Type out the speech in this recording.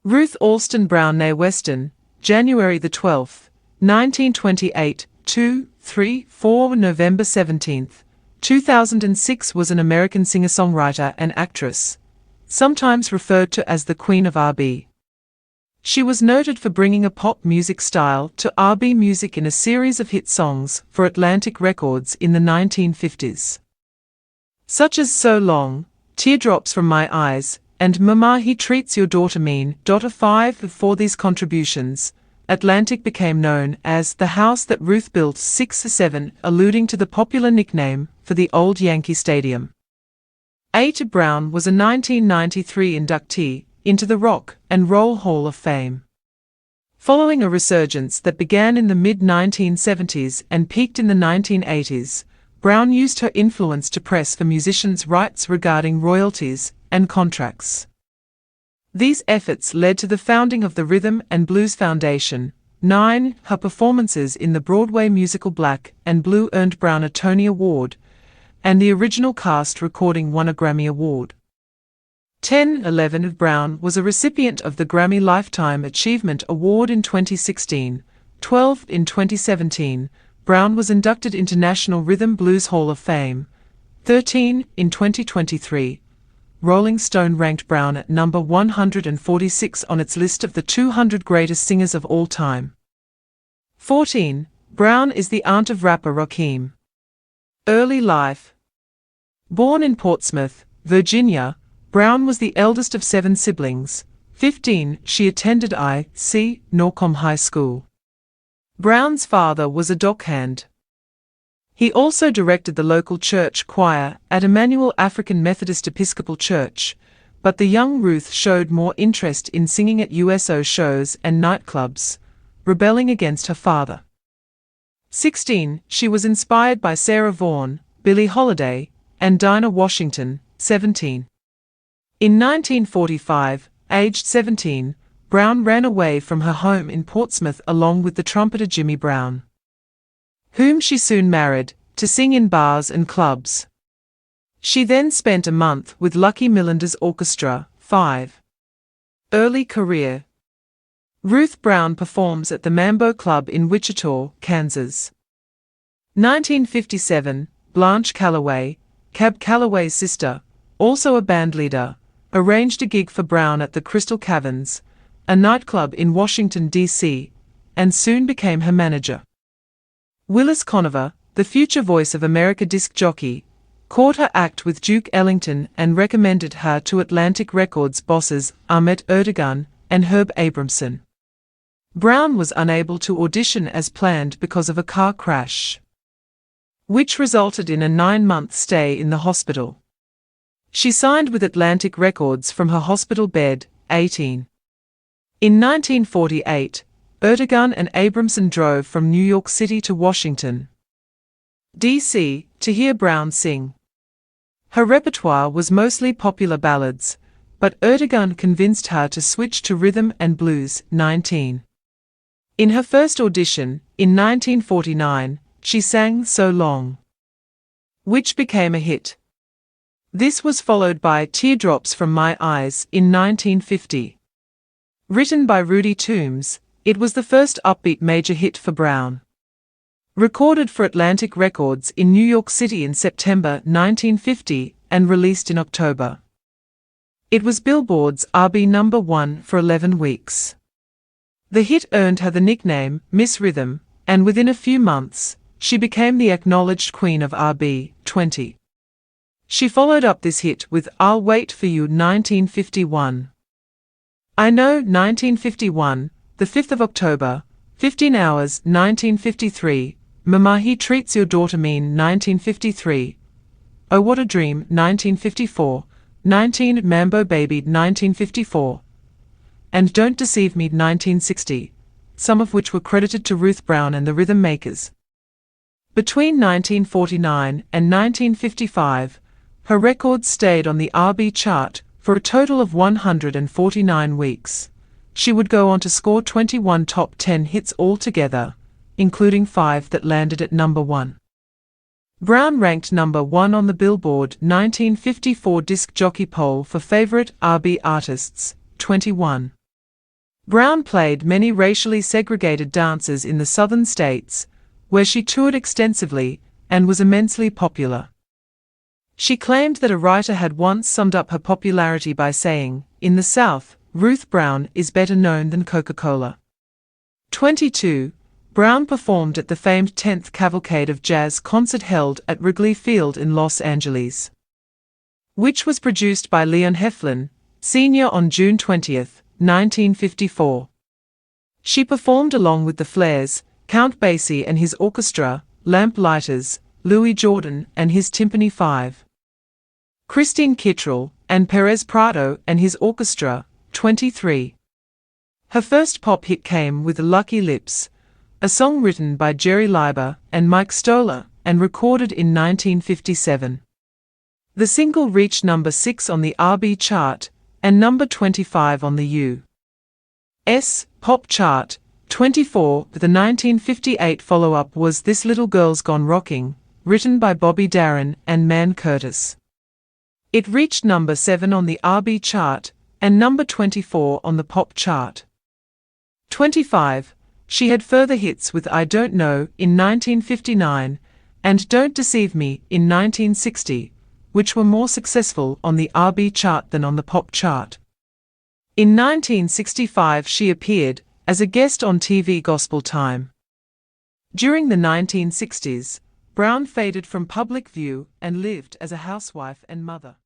Ruth Brown née Weston, January 12, 1928, 4 November 17, 2006 was an American singer-songwriter and actress, sometimes referred to as the Queen of R&B. She was noted for bringing a pop music style to R&B music in a series of hit songs for Atlantic Records in the 1950s, such as So Long, Teardrops from My Eyes, and Mama He Treats Your Daughter Mean. 5 For these contributions, Atlantic became known as the house that Ruth built 6 or 7, alluding to the popular nickname for the old Yankee Stadium. 8 Brown was a 1993 inductee into the Rock and Roll Hall of Fame. Following a resurgence that began in the mid-1970s and peaked in the 1980s, Brown used her influence to press for musicians' rights regarding royalties and contracts. These efforts led to the founding of the Rhythm and Blues Foundation. 9 Her performances in the Broadway musical Black and Blue earned Brown a Tony Award, and the original cast recording won a Grammy Award. 10 11 Brown was a recipient of the Grammy Lifetime Achievement Award in 2016. 12 In 2017, Brown was inducted into National Rhythm Blues Hall of Fame. 13 In 2023, Rolling Stone ranked Brown at number 146 on its list of the 200 greatest singers of all time. 14 Brown is the aunt of rapper Rakim. Early life. Born in Portsmouth, Virginia, Brown was the eldest of 7 siblings. 15 She attended I.C. Norcom High School. Brown's father was a dockhand. He also directed the local church choir at Emmanuel African Methodist Episcopal Church, but the young Ruth showed more interest in singing at USO shows and nightclubs, rebelling against her father. 16 She was inspired by Sarah Vaughan, Billie Holiday, and Dinah Washington. 17 In 1945, aged 17, Brown ran away from her home in Portsmouth along with the trumpeter Jimmy Brown, whom she soon married, to sing in bars and clubs. She then spent a month with Lucky Millander's orchestra. 5 Early career. Ruth Brown performs at the Mambo Club in Wichita, Kansas. 1957, Blanche Calloway, Cab Calloway's sister, also a bandleader, arranged a gig for Brown at the Crystal Caverns, a nightclub in Washington, D.C., and soon became her manager. Willis Conover, the future voice of America disc jockey, caught her act with Duke Ellington and recommended her to Atlantic Records bosses Ahmet Ertegun and Herb Abramson. Brown was unable to audition as planned because of a car crash, which resulted in a 9-month stay in the hospital. She signed with Atlantic Records from her hospital bed. 18 In 1948, Ertegun and Abramson drove from New York City to Washington, D.C., to hear Brown sing. Her repertoire was mostly popular ballads, but Ertegun convinced her to switch to rhythm and blues. 19 In her first audition, in 1949, she sang So Long, which became a hit. This was followed by Teardrops from My Eyes in 1950. Written by Rudy Toombs, it was the first upbeat major hit for Brown. Recorded for Atlantic Records in New York City in September 1950 and released in October. It was Billboard's R&B number 1 for 11 weeks. The hit earned her the nickname Miss Rhythm, and within a few months, she became the acknowledged queen of R&B. 20 She followed up this hit with I'll Wait for You 1951. I Know 1951, the 5th of October, 15 Hours 1953, Mama He Treats Your Daughter Mean 1953, Oh What a Dream 1954, 19 Mambo Baby 1954, and Don't Deceive Me 1960, some of which were credited to Ruth Brown and the Rhythm Makers. Between 1949 and 1955, her records stayed on the R&B chart for a total of 149 weeks. She would go on to score 21 top 10 hits altogether, including 5 that landed at number 1. Brown ranked number 1 on the Billboard 1954 disc jockey poll for favorite R&B artists. 21 Brown played many racially segregated dances in the southern states, where she toured extensively and was immensely popular. She claimed that a writer had once summed up her popularity by saying, "In the South, Ruth Brown is better known than Coca-Cola." 22. Brown performed at the famed 10th Cavalcade of Jazz concert held at Wrigley Field in Los Angeles, which was produced by Leon Heflin, Sr. on June 20, 1954. She performed along with the Flairs, Count Basie and his orchestra, Lamplighters, Louis Jordan and his Timpani Five, Christine Kittrell, and Perez Prado and his orchestra. 23. Her first pop hit came with Lucky Lips, a song written by Jerry Leiber and Mike Stoller and recorded in 1957. The single reached number 6 on the R&B chart and number 25 on the U.S. pop chart. 24. The 1958 follow-up was This Little Girl's Gone Rocking, written by Bobby Darin and Man Curtis. It reached number 7 on the R&B chart and number 24 on the pop chart. 25. She had further hits with I Don't Know in 1959 and Don't Deceive Me in 1960, which were more successful on the R&B chart than on the pop chart. In 1965 she appeared as a guest on TV Gospel Time. During the 1960s, Brown faded from public view and lived as a housewife and mother.